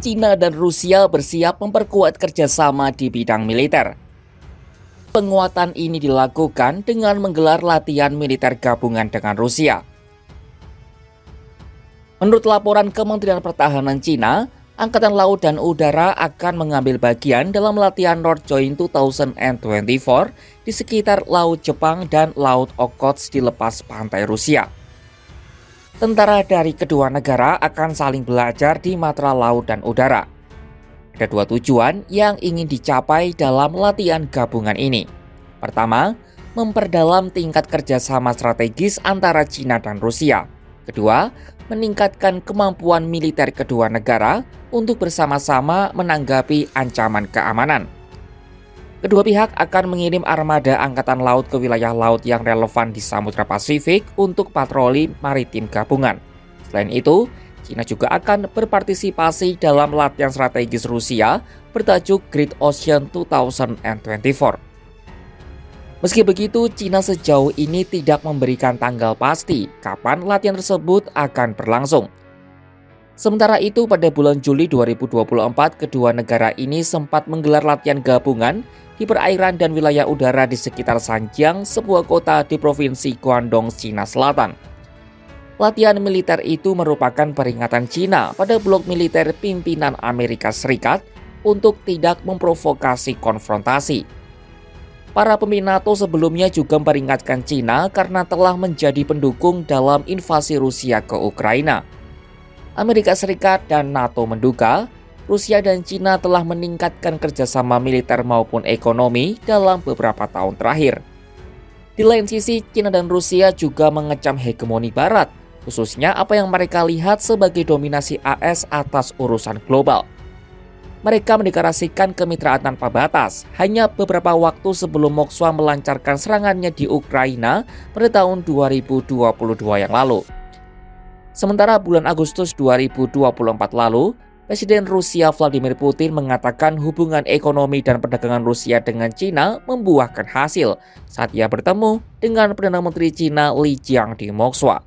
China dan Rusia bersiap memperkuat kerjasama di bidang militer. Penguatan ini dilakukan dengan menggelar latihan militer gabungan dengan Rusia. Menurut laporan Kementerian Pertahanan China, Angkatan Laut dan Udara akan mengambil bagian dalam latihan North Joint 2024 di sekitar Laut Jepang dan Laut Okhotsk di lepas pantai Rusia. Tentara dari kedua negara akan saling belajar di matra laut dan udara. Ada dua tujuan yang ingin dicapai dalam latihan gabungan ini. Pertama, memperdalam tingkat kerjasama strategis antara China dan Rusia. Kedua, meningkatkan kemampuan militer kedua negara untuk bersama-sama menanggapi ancaman keamanan. Kedua pihak akan mengirim armada angkatan laut ke wilayah laut yang relevan di Samudra Pasifik untuk patroli maritim gabungan. Selain itu, China juga akan berpartisipasi dalam latihan strategis Rusia bertajuk Great Ocean 2024. Meski begitu, China sejauh ini tidak memberikan tanggal pasti kapan latihan tersebut akan berlangsung. Sementara itu, pada bulan Juli 2024, kedua negara ini sempat menggelar latihan gabungan di perairan dan wilayah udara di sekitar Zhanjiang, sebuah kota di Provinsi Guangdong, Cina Selatan. Latihan militer itu merupakan peringatan China pada blok militer pimpinan Amerika Serikat untuk tidak memprovokasi konfrontasi. Para pemimpin NATO sebelumnya juga memperingatkan China karena telah menjadi pendukung dalam invasi Rusia ke Ukraina. Amerika Serikat dan NATO menduga Rusia dan China telah meningkatkan kerjasama militer maupun ekonomi dalam beberapa tahun terakhir. Di lain sisi, China dan Rusia juga mengecam hegemoni Barat, khususnya apa yang mereka lihat sebagai dominasi AS atas urusan global. Mereka mendeklarasikan kemitraan tanpa batas hanya beberapa waktu sebelum Moskwa melancarkan serangannya di Ukraina pada tahun 2022 yang lalu. Sementara bulan Agustus 2024 lalu, Presiden Rusia Vladimir Putin mengatakan hubungan ekonomi dan perdagangan Rusia dengan China membuahkan hasil saat ia bertemu dengan Perdana Menteri China Li Jiang di Moskwa.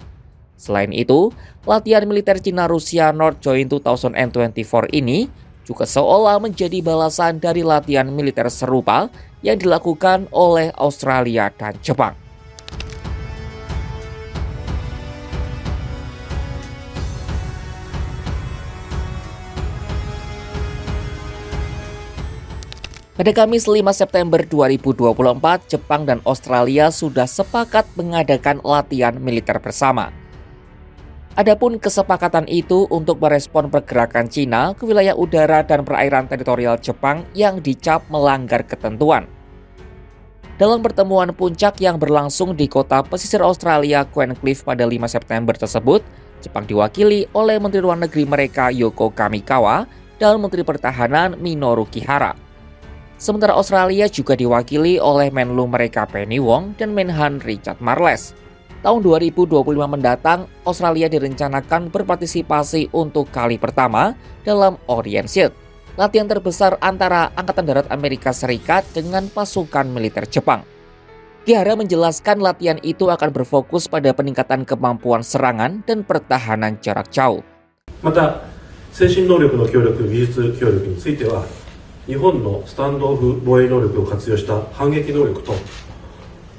Selain itu, latihan militer China-Rusia North Joint 2024 ini juga seolah menjadi balasan dari latihan militer serupa yang dilakukan oleh Australia dan Jepang. Pada Kamis 5 September 2024, Jepang dan Australia sudah sepakat mengadakan latihan militer bersama. Adapun kesepakatan itu untuk merespon pergerakan China ke wilayah udara dan perairan teritorial Jepang yang dicap melanggar ketentuan. Dalam pertemuan puncak yang berlangsung di kota pesisir Australia Queenscliff pada 5 September tersebut, Jepang diwakili oleh Menteri Luar Negeri mereka Yoko Kamikawa dan Menteri Pertahanan Minoru Kihara. Sementara Australia juga diwakili oleh Menlu mereka Penny Wong dan Menhan Richard Marles. Tahun 2025 mendatang, Australia direncanakan berpartisipasi untuk kali pertama dalam Orient Shield, latihan terbesar antara Angkatan Darat Amerika Serikat dengan pasukan militer Jepang. Kihara menjelaskan latihan itu akan berfokus pada peningkatan kemampuan serangan dan pertahanan jarak jauh. また、精神能力の協力、技術協力については、日本のスタンドオフ防衛能力を活用した反撃能力と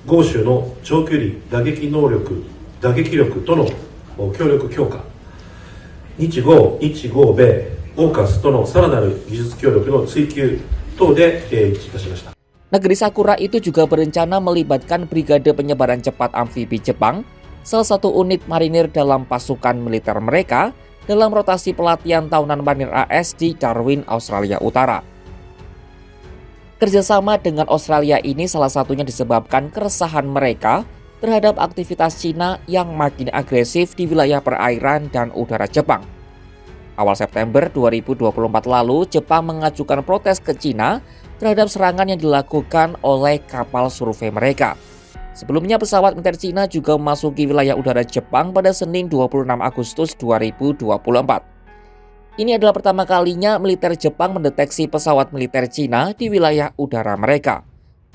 豪州の長距離打撃能力、打撃力との協力強化、日豪、日豪米、オーカスとのさらなる技術協力の追求等で一致いたしました。 Negeri Sakura itu juga berencana melibatkan Brigade Penyebaran Cepat Amfibi Jepang, salah satu unit marinir dalam pasukan militer mereka, dalam rotasi pelatihan tahunan marinir AS di Darwin, Australia Utara. Kerjasama dengan Australia ini salah satunya disebabkan keresahan mereka terhadap aktivitas China yang makin agresif di wilayah perairan dan udara Jepang. Awal September 2024 lalu, Jepang mengajukan protes ke China terhadap serangan yang dilakukan oleh kapal survei mereka. Sebelumnya, pesawat militer China juga memasuki wilayah udara Jepang pada Senin 26 Agustus 2024. Ini adalah pertama kalinya militer Jepang mendeteksi pesawat militer China di wilayah udara mereka.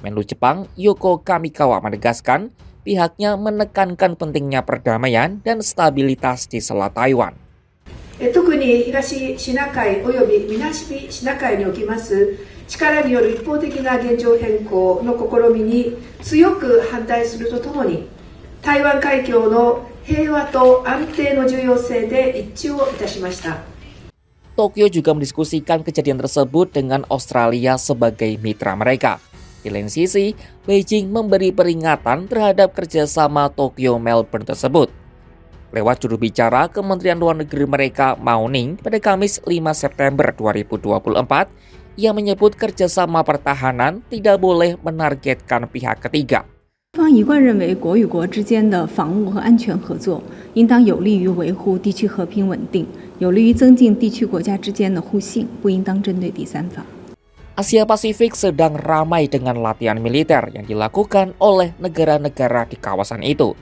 Menlu Jepang Yoko Kamikawa menegaskan pihaknya menekankan pentingnya perdamaian dan stabilitas di Selat Taiwan. 特に東シナ海および南シナ海におきます力による一方的な現状変更の試みに強く反対するとともに、台湾海峡の平和と安定の重要性で一致をいたしました。Tokyo juga mendiskusikan kejadian tersebut dengan Australia sebagai mitra mereka. Di lain sisi, Beijing memberi peringatan terhadap kerjasama Tokyo-Melbourne tersebut. Lewat juru bicara Kementerian Luar Negeri mereka, Mao Ning, pada Kamis 5 September 2024, ia menyebut kerjasama pertahanan tidak boleh menargetkan pihak ketiga. 方一贯认为，国与国之间的防务和安全合作应当有利于维护地区和平稳定，有利于增进地区国家之间的互信，不应当针对第三方。 Asia Pasifik sedang ramai dengan latihan militer yang dilakukan oleh negara-negara di kawasan itu.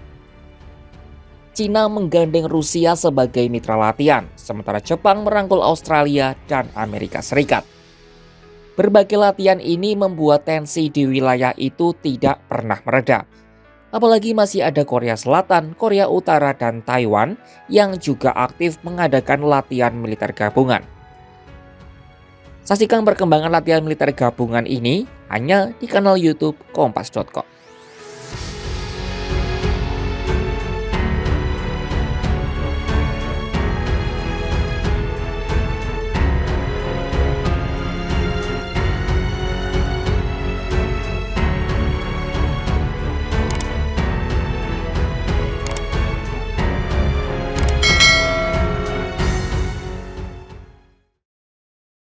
Cina menggandeng Rusia sebagai mitra latihan, sementara Jepang merangkul Australia dan Amerika Serikat. Berbagai latihan ini membuat tensi di wilayah itu tidak pernah mereda. Apalagi masih ada Korea Selatan, Korea Utara, dan Taiwan yang juga aktif mengadakan latihan militer gabungan. Saksikan perkembangan latihan militer gabungan ini hanya di kanal YouTube Kompas.com.